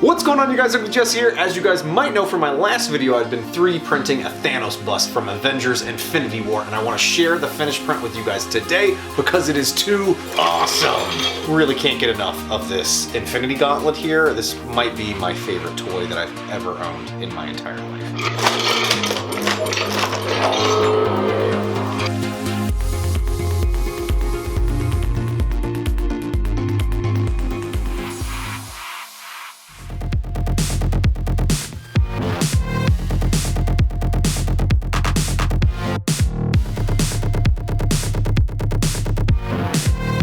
What's going on, you guys? I'm Jessy here. As you guys might know from my last video, I've been 3D printing a Thanos bust from Avengers Infinity War, and I want to share the finished print with you guys today because it is too awesome. Really can't get enough of this Infinity Gauntlet here. This might be my favorite toy that I've ever owned in my entire life.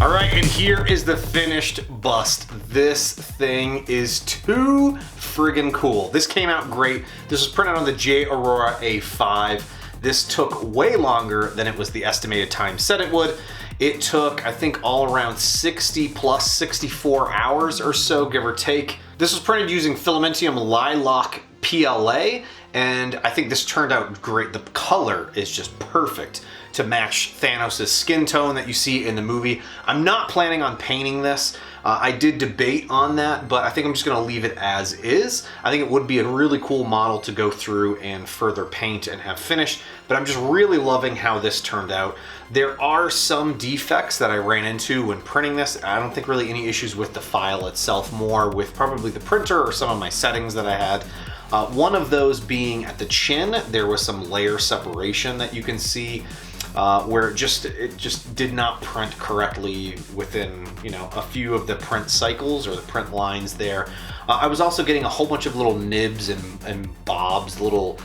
Alright, and here is the finished bust. This thing is too friggin' cool. This came out great. This was printed on the JGaurora A5. This took way longer than it was the estimated time said it would. It took, I think, all around 60 plus 64 hours or so, give or take. This was printed using Fillamentum Lilac PLA, and I think this turned out great. The color is just perfect to match Thanos' skin tone that you see in the movie. I'm not planning on painting this. I did debate on that, but I think I'm just gonna leave it as is. I think it would be a really cool model to go through and further paint and have finished, but I'm just really loving how this turned out. There are some defects that I ran into when printing this. I don't think really any issues with the file itself, more with probably the printer or some of my settings that I had. One of those being at the chin, there was some layer separation that you can see where it just did not print correctly within, you know, a few of the print cycles or the print lines there. I was also getting a whole bunch of little nibs and bobs, little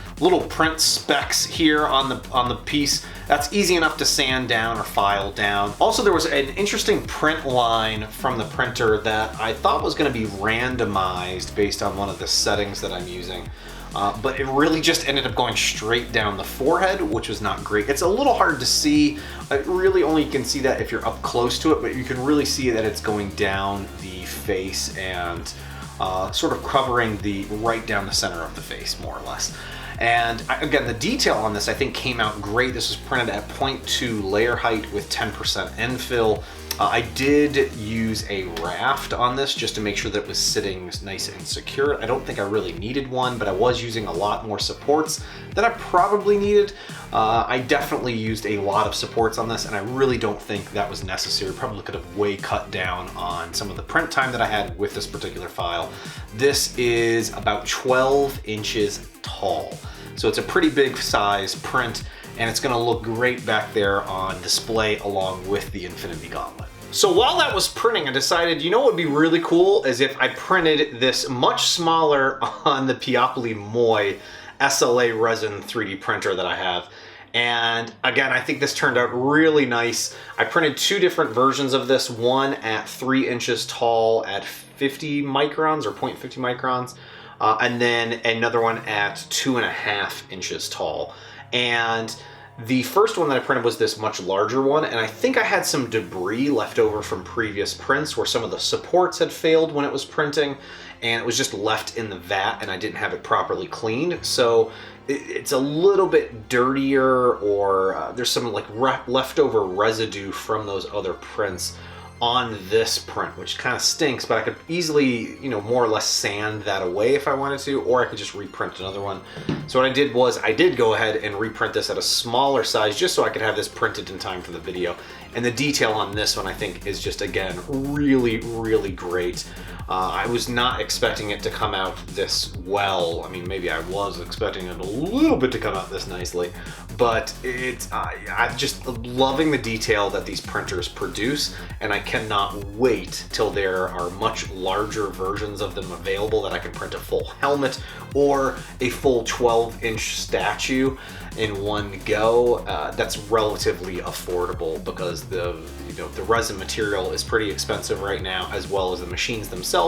print specks here on the piece. That's easy enough to sand down or file down. Also, there was an interesting print line from the printer that I thought was going to be randomized based on one of the settings that I'm using. But it really just ended up going straight down the forehead, which was not great. It's a little hard to see. Really only can see that if you're up close to it, but you can really see that it's going down the face and sort of covering right down the center of the face, more or less. And again, the detail on this I think came out great. This was printed at 0.2 layer height with 10% infill. I did use a raft on this just to make sure that it was sitting nice and secure. I don't think I really needed one, but I was using a lot more supports than I probably needed. I definitely used a lot of supports on this, and I really don't think that was necessary. Probably could have way cut down on some of the print time that I had with this particular file. This is about 12 inches tall. So it's a pretty big size print, and it's gonna look great back there on display along with the Infinity Gauntlet. So while that was printing, I decided, you know what would be really cool is if I printed this much smaller on the Peopoly Moai SLA resin 3D printer that I have. And again, I think this turned out really nice. I printed two different versions of this, one at 3 inches tall at 50 microns or 0.50 microns, and then another one at 2.5 inches tall. And the first one that I printed was this much larger one, and I think I had some debris left over from previous prints where some of the supports had failed when it was printing, and it was just left in the vat and I didn't have it properly cleaned. So it's a little bit dirtier, or there's some like leftover residue from those other prints on this print, which kind of stinks, but I could easily, you know, more or less sand that away if I wanted to, or I could just reprint another one. So what I did was I did go ahead and reprint this at a smaller size just so I could have this printed in time for the video. And the detail on this one I think is just, again, really, really great. I was not expecting it to come out this well. I mean, maybe I was expecting it a little bit to come out this nicely, but I'm just loving the detail that these printers produce, and I cannot wait till there are much larger versions of them available that I can print a full helmet or a full 12-inch statue in one go. That's relatively affordable because the resin material is pretty expensive right now, as well as the machines themselves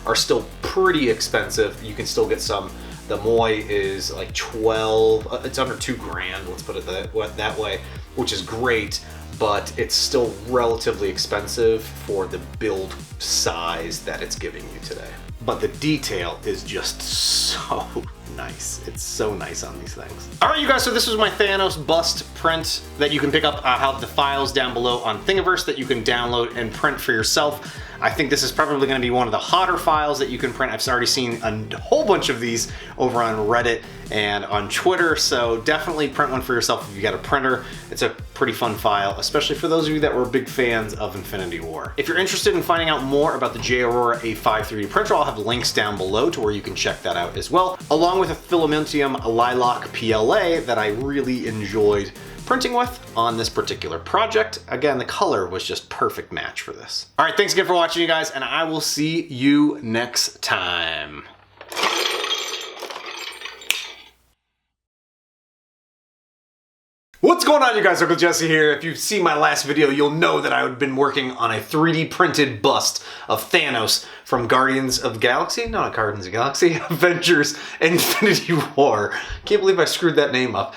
are still pretty expensive. You can still get some. The Moai is like 12, it's under 2 grand, let's put it that way, which is great, but it's still relatively expensive for the build size that it's giving you today. But the detail is just so nice. It's so nice on these things. All right, you guys, so this was my Thanos bust print that you can pick up. I have the files down below on Thingiverse that you can download and print for yourself. I think this is probably going to be one of the hotter files that you can print. I've already seen a whole bunch of these over on Reddit and on Twitter, so definitely print one for yourself if you got a printer. It's a pretty fun file, especially for those of you that were big fans of Infinity War. If you're interested in finding out more about the JGaurora A5 3D printer, I'll have links down below to where you can check that out as well, along with a Fillamentum Lilac PLA that I really enjoyed printing with on this particular project. Again, the color was just perfect match for this. All right, thanks again for watching, you guys, and I will see you next time. What's going on, you guys? Uncle Jesse here. If you've seen my last video, you'll know that I've been working on a 3D printed bust of Thanos from Guardians of the Galaxy. No, not Guardians of the Galaxy. Avengers Infinity War. Can't believe I screwed that name up.